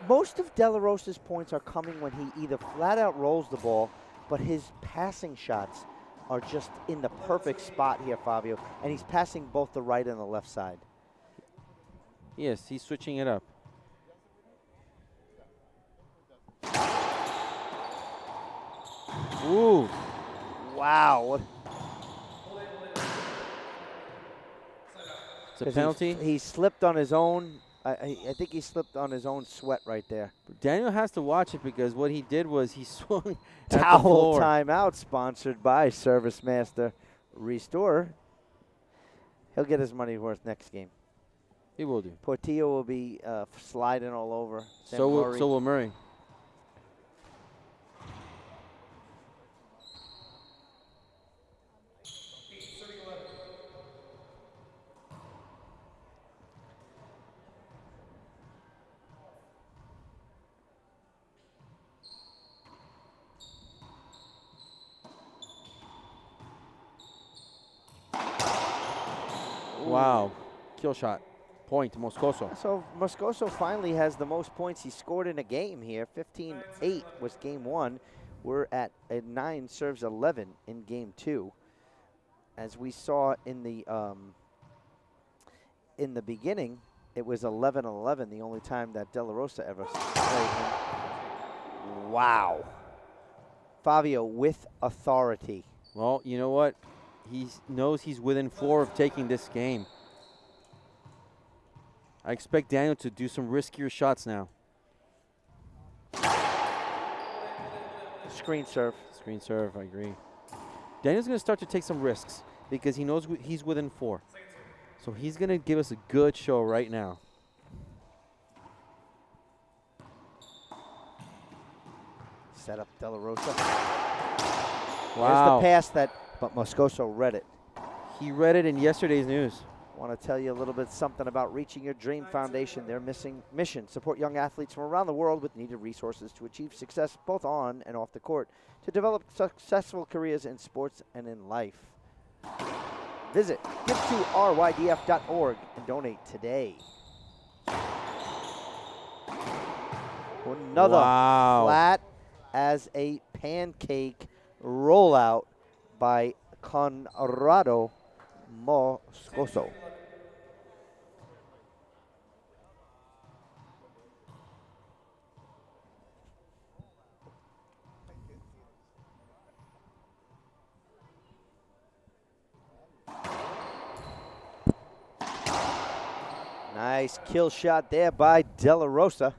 Most of De La Rosa's points are coming when he either flat out rolls the ball, but his passing shots are just in the perfect spot here, Fabio. And he's passing both the right and the left side. Yes, he's switching it up. Ooh. Wow. It's a penalty. He slipped on his own. I think he slipped on his own sweat right there. Daniel has to watch it because what he did was he swung at the Towel floor. timeout sponsored by Service Master Restore. He'll get his money worth next game. He will do. Portillo will be sliding all over. So will Murray. Wow. Kill shot. Point, Moscoso. So Moscoso finally has the most points he scored in a game here. 15-8 was game 1. We're at 9 serves 11 in game 2. As we saw in the beginning, it was 11-11, the only time that De La Rosa ever played him. Wow. Fabio with authority. Well, you know what? He knows he's within 4 of taking this game. I expect Daniel to do some riskier shots now. Screen serve. Screen serve, I agree. Daniel's going to start to take some risks because he knows he's within 4. So he's going to give us a good show right now. Set up De La Rosa. Wow. There's the pass but Moscoso read it. He read it in yesterday's news. Want to tell you a little bit something about Reaching Your Dream Foundation. Their mission: support young athletes from around the world with needed resources to achieve success both on and off the court, to develop successful careers in sports and in life. Visit give2rydf.org and donate today. Another flat as a pancake rollout by Conrrado Moscoso. Nice kill shot there by De La Rosa.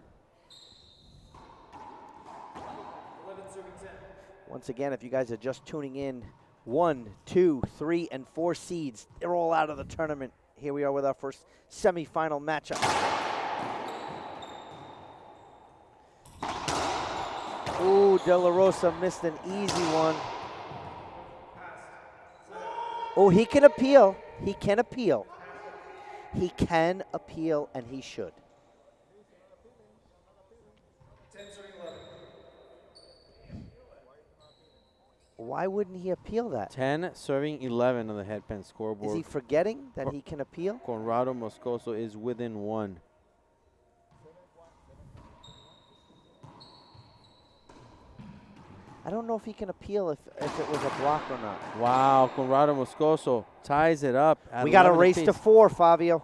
Once again, if you guys are just tuning in, 1, 2, 3, and 4 seeds, they're all out of the tournament. Here we are with our first semifinal matchup. Ooh, De La Rosa missed an easy one. Oh, he can appeal. He can appeal. He can appeal, and he should. 10 serving 11. Why wouldn't he appeal that? 10 serving 11 on the headpan scoreboard. Is he forgetting that he can appeal? Conrrado Moscoso is within 1. I don't know if he can appeal if it was a block or not. Wow, Conrrado Moscoso ties it up. We got a race to 4, Fabio.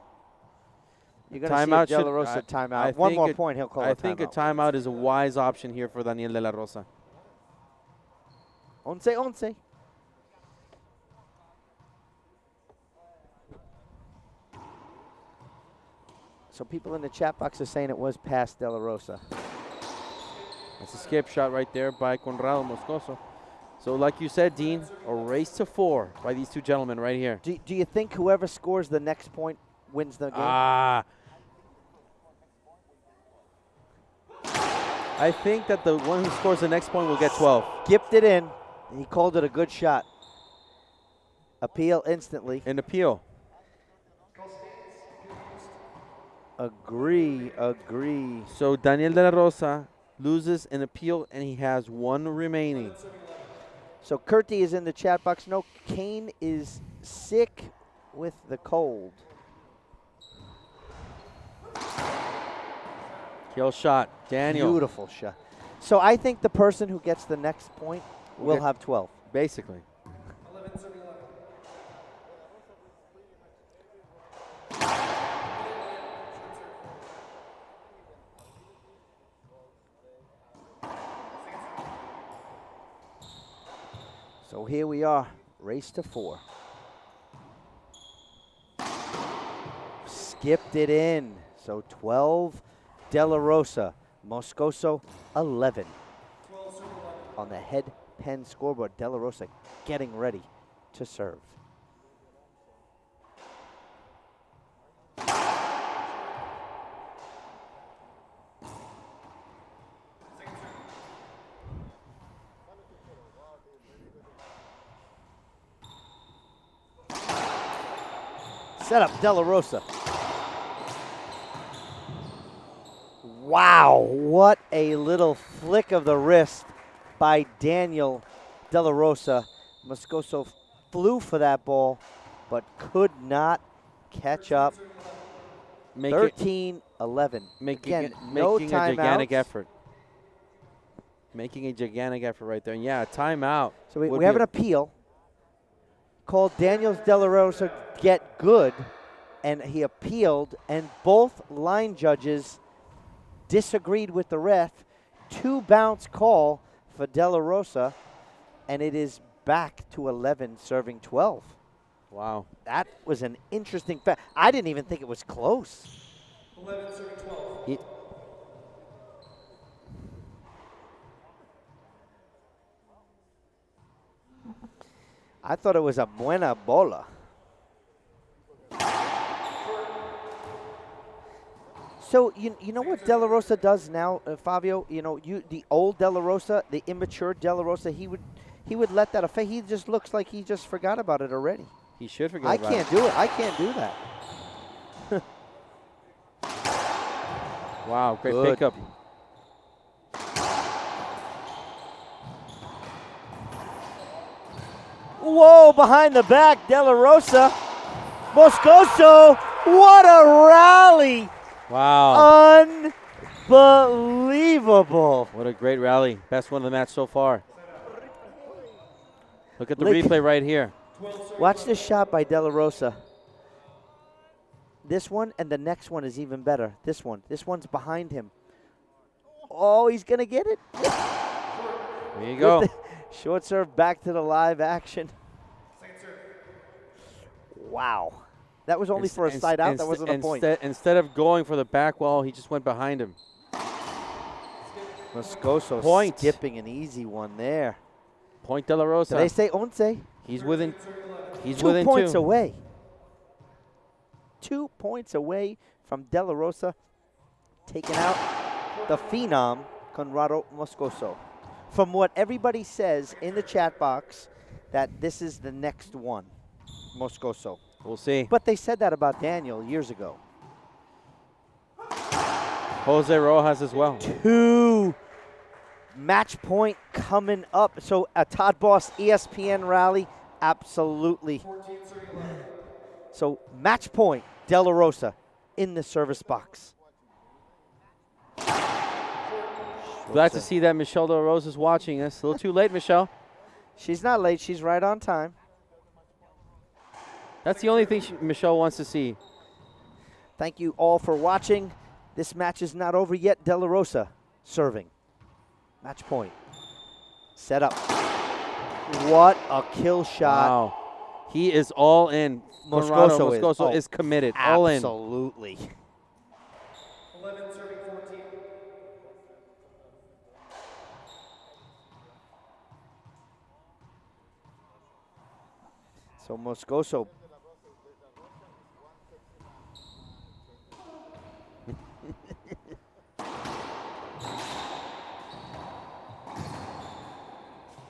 You're going to see Timeout De La Rosa timeout. One more point, he'll call I a think a timeout. timeout is a wise option here for Daniel De La Rosa. 11. So people in the chat box are saying it was past De La Rosa. That's a skip shot right there by Conrrado Moscoso. So like you said, Dean, a race to 4 by these two gentlemen right here. Do you think whoever scores the next point wins the game? I think that the one who scores the next point will get 12. Skipped it in. He called it a good shot. Appeal instantly. An appeal. Agree. So Daniel De La Rosa loses an appeal, and he has 1 remaining. So Kurti is in the chat box. No, Kane is sick with the cold. Kill shot, Daniel. Beautiful shot. So I think the person who gets the next point will have 12. Basically. 11 serving 11. So here we are, race to 4. Skipped it in. So 12, De La Rosa. Moscoso, 11. 12 serving 11. On the head pen scoreboard, De La Rosa getting ready to serve. Set up De La Rosa. Wow, what a little flick of the wrist by Daniel De La Rosa. Moscoso flew for that ball, but could not catch up. Make 13-11. making Again, it, no making a gigantic timeouts. effort. Making a gigantic effort right there. And yeah, timeout. So we would have be an appeal. Called Daniel De La Rosa get good, and he appealed, and both line judges disagreed with the ref. 2 bounce call for De La Rosa, and it is back to 11 serving 12. Wow. That was an interesting fact. I didn't even think it was close. 11 serving 12. He- I thought it was a buena bola. So you know what De La Rosa does now, Fabio? You know, the old De La Rosa, the immature De La Rosa, he would let that affect. He just looks like he just forgot about it already. He should forget I about can't it. do it. I can't do that. Wow, great Good. pickup. Whoa, behind the back, De La Rosa. Moscoso, what a rally. Wow. Unbelievable. What a great rally. Best one of the match so far. Look at the Lick. replay right here. Watch this shot by De La Rosa. This one and the next one is even better. This one's behind him. Oh, he's going to get it. There you go. Short serve back to the live action. Wow. That was only for a side out. That wasn't a point. Instead of going for the back wall, he just went behind him. Moscoso Point. skipping an easy one there. Point De La Rosa. Did they say once? He's within. He's 2 within points 2. away. 2 points away from De La Rosa taking out the phenom, Conrrado Moscoso. From what everybody says in the chat box, that this is the next one, Moscoso. We'll see. But they said that about Daniel years ago. Jose Rojas as well. 2 match point coming up. So a Todd Boss ESPN rally, absolutely. 14 serving 11. So match point, De La Rosa in the service box. Glad to see that Michelle De La Rosa is watching us. A little too late, Michelle. She's not late. She's right on time. That's the only thing Michelle wants to see. Thank you all for watching. This match is not over yet. De La Rosa serving. Match point. Set up. What a kill shot. Wow. He is all in. Moscoso is committed. All in. Absolutely. 11 serving 14. So Moscoso.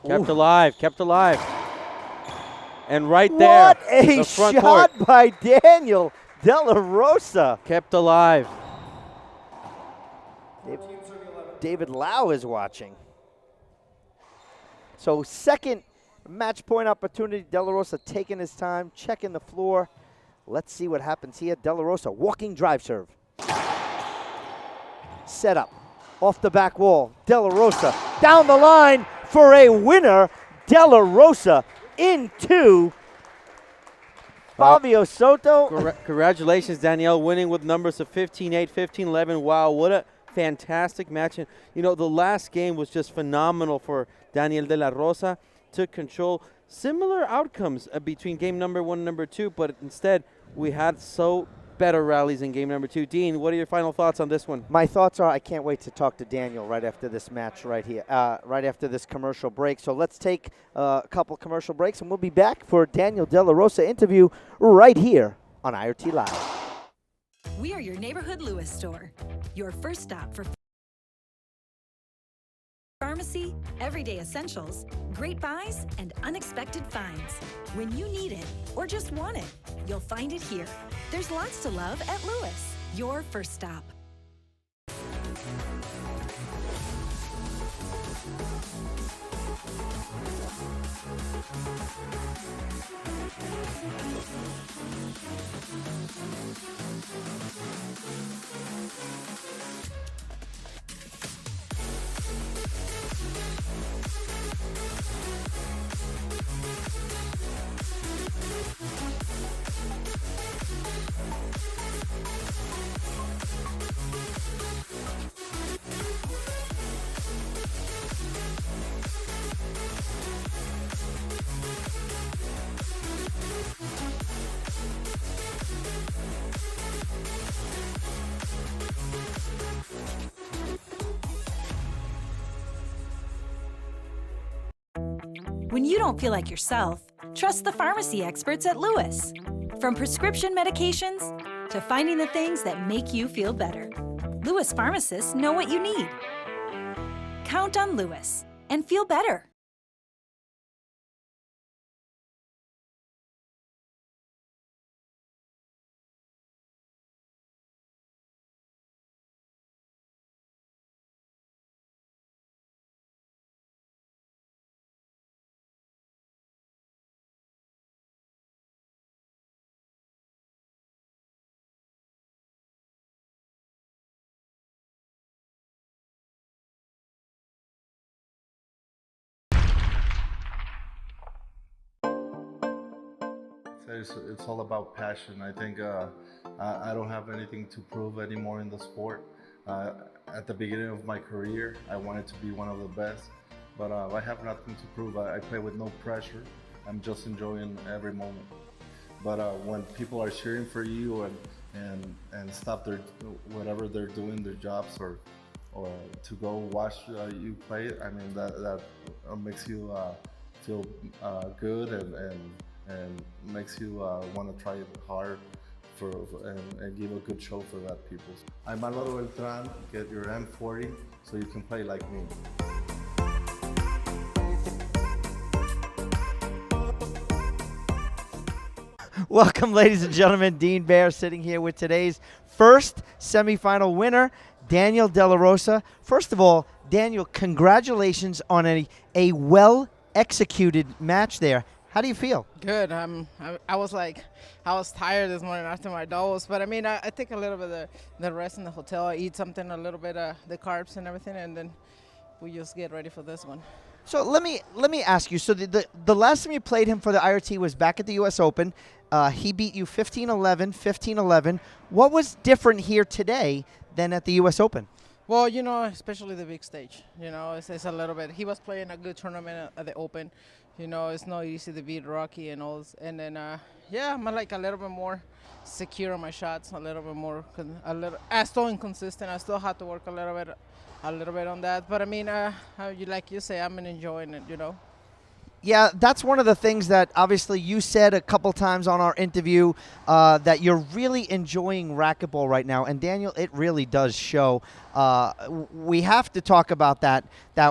Kept alive. Kept alive. And right there, What a the front shot court. by Daniel De La Rosa. Kept alive. David Lau is watching. So second match point opportunity. De La Rosa taking his time, checking the floor. Let's see what happens here. De La Rosa, walking drive serve. Set up. Off the back wall. De La Rosa down the line for a winner. De La Rosa into Fabio Soto. Congratulations, Danielle, winning with numbers of 15-8, 15-11. Wow, what a fantastic match. And, you know, the last game was just phenomenal for Daniel De La Rosa. Took control. Similar outcomes between game number 1 and number 2, but instead we had so better rallies in game number 2. Dean, what are your final thoughts on this one? My thoughts are I can't wait to talk to Daniel right after this match right here, right after this commercial break. So let's take a couple commercial breaks, and we'll be back for Daniel De La Rosa interview right here on IRT Live. We are your neighborhood Lewis store, your first stop for pharmacy, everyday essentials, great buys, and unexpected finds. When you need it or just want it, you'll find it here. There's lots to love at Lewis, your first stop. When you don't feel like yourself, trust the pharmacy experts at Lewis. From prescription medications to finding the things that make you feel better, Lewis pharmacists know what you need. Count on Lewis and feel better. It's all about passion. I think I don't have anything to prove anymore in the sport. At the beginning of my career, I wanted to be one of the best, but I have nothing to prove. I play with no pressure. I'm just enjoying every moment. But when people are cheering for you and stop their whatever they're doing, their jobs, or to go watch you play, I mean that makes you feel good and makes you want to try hard and give a good show for that people. I'm Alvaro Beltran. Get your M40 so you can play like me. Welcome, ladies and gentlemen. Dean Bear sitting here with today's first semifinal winner, Daniel De La Rosa. First of all, Daniel, congratulations on a well-executed match there. How do you feel? Good. I was tired this morning after my doubles, but I mean, I take a little bit of the rest in the hotel. I eat something, a little bit of the carbs and everything, and then we just get ready for this one. So let me ask you. So the last time you played him for the IRT was back at the U.S. Open. He beat you 15-11, 15-11. What was different here today than at the U.S. Open? Well, you know, especially the big stage. You know, it's a little bit. He was playing a good tournament at the Open. You know, it's not easy to beat Rocky and all. And then, yeah, I'm like a little bit more secure on my shots, a little bit more. I'm still inconsistent. I still have to work a little bit on that. But I mean, like you say, I'm enjoying it. You know. Yeah, that's one of the things that obviously you said a couple times on our interview, that you're really enjoying racquetball right now. And Daniel, it really does show. We have to talk about that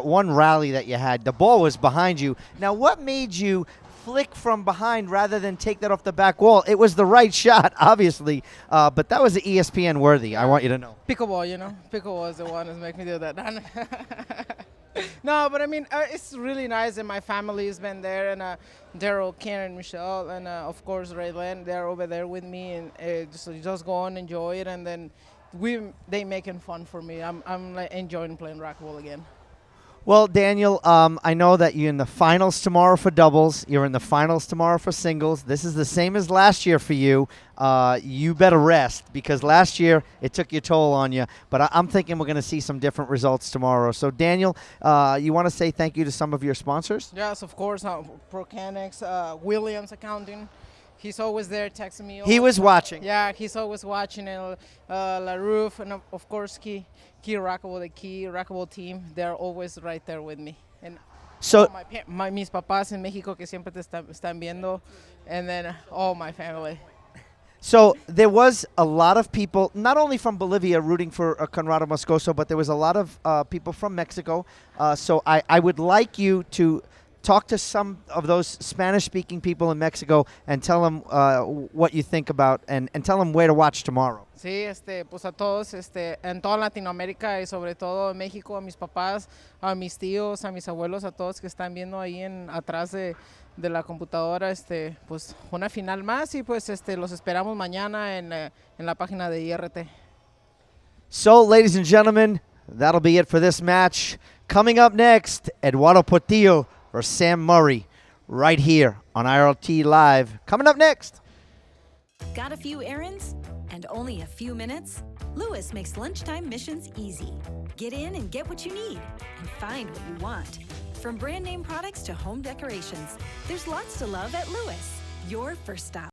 one rally that you had. The ball was behind you. Now, what made you flick from behind rather than take that off the back wall? It was the right shot, obviously, but that was ESPN worthy. I want you to know. Pickleball, you know. Pickleball is the one that's making me do that. No, but I mean, it's really nice, and my family has been there, and Daryl, Karen, Michelle, and of course Raylan, they're over there with me, and just go on, enjoy it, and then they making fun for me. I'm like enjoying playing racquetball again. Well, Daniel, I know that you're in the finals tomorrow for doubles. You're in the finals tomorrow for singles. This is the same as last year for you. You better rest because last year it took your toll on you. But I'm thinking we're going to see some different results tomorrow. So, Daniel, you want to say thank you to some of your sponsors? Yes, of course. Procanics, Williams Accounting. He's always there texting me. He was watching. Yeah, he's always watching. And La Roof, and of course, Key Racquetball, the Key Racquetball team. They're always right there with me. And so mis papás en Mexico que siempre te están viendo, and then all my family. So there was a lot of people, not only from Bolivia rooting for Conrrado Moscoso, but there was a lot of people from Mexico. So I would like you to talk to some of those Spanish-speaking people in Mexico and tell them what you think about and tell them where to watch tomorrow. Sí, pues a todos, en toda Latinoamérica y sobre todo en México, a mis papás, a mis tíos, a mis abuelos, a todos que están viendo ahí atrás de la computadora, pues una final más y pues los esperamos mañana en la página de IRT. So, ladies and gentlemen, that'll be it for this match. Coming up next, Eduardo Portillo or Sam Murray, right here on IRT Live. Coming up next. Got a few errands and only a few minutes? Lewis makes lunchtime missions easy. Get in and get what you need and find what you want. From brand name products to home decorations, there's lots to love at Lewis, your first stop.